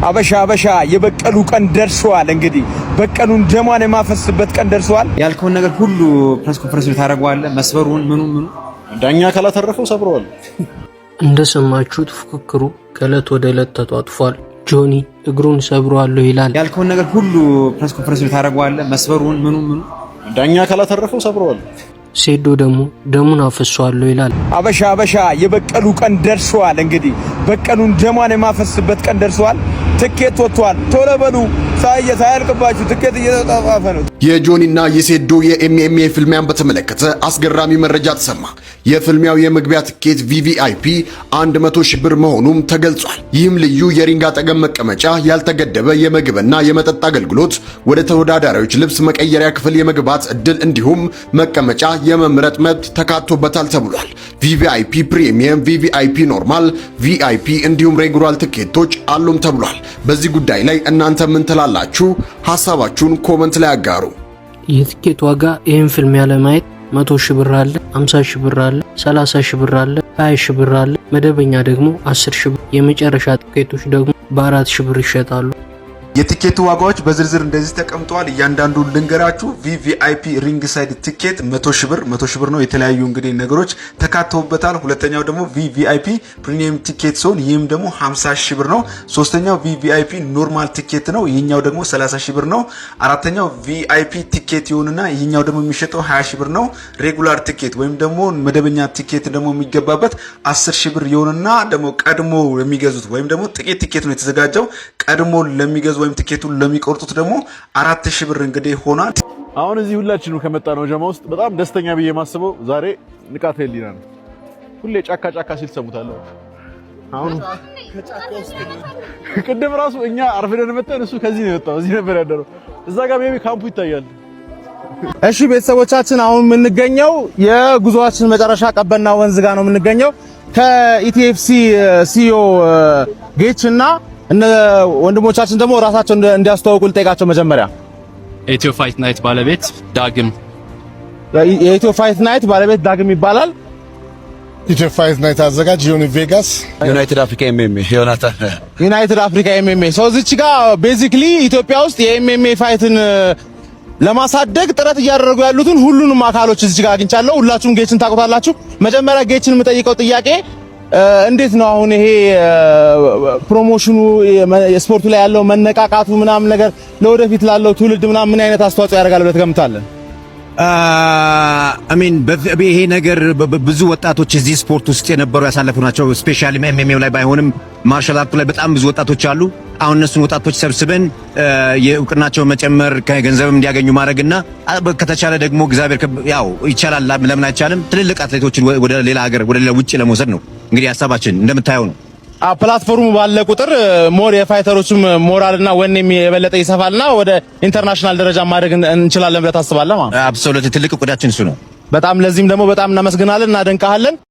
አበሻ የበቀሉ ቀን ደርሷል። እንግዲህ በቀሉን ደሟን የማፈስበት ቀን ደርሷል። ያልከውን ነገር ሁሉ ፕሬስ ኮንፈረንስ ታደርገዋለህ። መስበሩን ምኑ ዳኛ ካላተረፈው ሰብረዋል። እንደሰማችሁት ፉክክሩ ከእለት ወደ እለት ተጧጥፏል። ጆኒ እግሩን ሰብሯለሁ ይላል። ያልከውን ነገር ሁሉ ፕሬስ ኮንፈረንስ ታደርገዋለህ። መስበሩን ምኑ ዳኛ ካላተረፈው ሰብረዋል። ሴዶ ደግሞ ደሙን አፈሷለሁ ይላል። አበሻ የበቀሉ ቀን ደርሷል። እንግዲህ በቀሉን ደሟን የማፈስበት ቀን ደርሷል። ትኬት ወጥቷል። ቶሎ በሉ ሳያልቅባችሁ ትኬት እየተጣጣፈ ነው። የጆኒና የሴዶ የኤምኤምኤ ፍልሚያን በተመለከተ አስገራሚ መረጃ ተሰማ። የፍልሚያው የመግቢያ ትኬት ቪቪአይፒ 100 ሺህ ብር መሆኑም ተገልጿል። ይህም ልዩ የሪንግ አጠገብ መቀመጫ፣ ያልተገደበ የምግብና የመጠጥ አገልግሎት፣ ወደ ተወዳዳሪዎች ልብስ መቀየሪያ ክፍል የመግባት እድል እንዲሁም መቀመጫ የመምረጥ መብት ተካቶበታል ተብሏል። ቪቪአይፒ ፕሪሚየም፣ ቪቪአይፒ ኖርማል፣ ቪአይፒ እንዲሁም ሬጉላር ትኬቶች አሉም ተብሏል። በዚህ ጉዳይ ላይ እናንተ ምን ትላላችሁ? ሐሳባችሁን ኮመንት ላይ አጋሩ። የትኬት ዋጋ ይህን ፍልሚያ ለማየት 100 ሺህ ብር አለ፣ 50 ሺህ ብር አለ፣ 30 ሺህ ብር አለ፣ 20 ሺህ ብር አለ። መደበኛ ደግሞ 10 ሺህ ብር። የመጨረሻ ትኬቶች ደግሞ በ4 ሺህ ብር ይሸጣሉ። የቲኬቱ ዋጋዎች በዝርዝር እንደዚህ ተቀምጠዋል። እያንዳንዱ ልንገራችሁ። ቪቪአይፒ ሪንግ ሳይድ ቲኬት 100 ሺህ ብር ነው። የተለያዩ እንግዲህ ነገሮች ተካተውበታል። ሁለተኛው ደግሞ ቪቪአይፒ ፕሪሚየም ቲኬት ሲሆን ይህም ደግሞ 50 ሺህ ብር ነው። ሶስተኛው ቪቪአይፒ ኖርማል ቲኬት ነው። ይህኛው ደግሞ 30 ሺህ ብር ነው። አራተኛው ቪአይፒ ቲኬት ይሁንና ይህኛው ደግሞ የሚሸጠው 20 ሺህ ብር ነው። ሬጉላር ቲኬት ወይም ደግሞ መደበኛ ቲኬት ደግሞ የሚገባበት 10 ሺህ ብር ይሁንና ደግሞ ቀድሞ የሚገዙት ወይም ደግሞ ጥቂት ቲኬት ነው የተዘጋጀው ቀድሞ ለሚገዙ ወይም ቲኬቱን ለሚቆርጡት ደግሞ 4000 ብር እንግዲህ ሆኗል። አሁን እዚህ ሁላችንም ከመጣ ነው ጀማ ውስጥ በጣም ደስተኛ ብዬ የማስበው ዛሬ ንቃተ ህሊና ነው። ሁሌ ጫካ ሲል ሰሙታለሁ። አሁን ከጫካ ውስጥ ቅድም ራሱ እኛ አርፍደን መጣን፣ እሱ ከዚህ ነው የወጣው፣ እዚህ ነበር ያደረው። እዛ ጋር ሜቢ ካምፑ ይታያል። እሺ ቤተሰቦቻችን፣ አሁን የምንገኘው የጉዞአችን መጨረሻ ቀበና ወንዝ ጋር ነው የምንገኘው። ከኢቲኤፍሲ ሲኦ ጌችና እነ ወንድሞቻችን ደግሞ ራሳቸው እንዲያስተዋውቁ ልጠይቃቸው። መጀመሪያ ኢትዮ ፋይት ናይት ባለቤት ዳግም። የኢትዮ ፋይት ናይት ባለቤት ዳግም ይባላል። ኢትዮ ፋይት ናይት አዘጋጅ ዮኒ ቬጋስ። ዩናይትድ አፍሪካ ኤምኤምኤ ዮናታን። ዩናይትድ አፍሪካ ኤምኤምኤ። ሰው እዚች ጋር ቤዚክሊ ኢትዮጵያ ውስጥ የኤምኤምኤ ፋይትን ለማሳደግ ጥረት እያደረጉ ያሉትን ሁሉንም አካሎች እዚች ጋር አግኝቻለሁ። ሁላችሁም ጌችን ታውቁታላችሁ። መጀመሪያ ጌችን የምጠይቀው ጥያቄ እንዴት ነው አሁን ይሄ ፕሮሞሽኑ የስፖርቱ ላይ ያለው መነቃቃቱ ምናምን ነገር ለወደፊት ላለው ትውልድ ምናምን ምን አይነት አስተዋጽኦ ያደርጋል ብለህ ትገምታለህ? አሜን። ይሄ ነገር ብዙ ወጣቶች እዚህ ስፖርት ውስጥ የነበሩ ያሳለፉ ናቸው። ስፔሻሊ ኤምኤምኤ ላይ ባይሆንም ማርሻል አርቱ ላይ በጣም ብዙ ወጣቶች አሉ። አሁን እነሱን ወጣቶች ሰብስበን የእውቅናቸው መጨመር ከገንዘብም እንዲያገኙ ማድረግና ከተቻለ ደግሞ እግዚአብሔር ያው ይቻላል፣ ለምን አይቻልም? ትልልቅ አትሌቶችን ወደ ሌላ ሀገር ወደ ሌላ ውጪ ለመውሰድ ነው እንግዲህ ሀሳባችን እንደምታየው ነው። ፕላትፎርሙ ባለ ቁጥር ሞር የፋይተሮችም ሞራልና ወኔም የበለጠ ይሰፋልና ወደ ኢንተርናሽናል ደረጃ ማድረግ እንችላለን ብለህ ታስባለህ ማለት? አብሶሉት ትልቅ እቅዳችን እሱ ነው። በጣም ለዚህም ደግሞ በጣም እናመስግናለን፣ እናደንቃለን።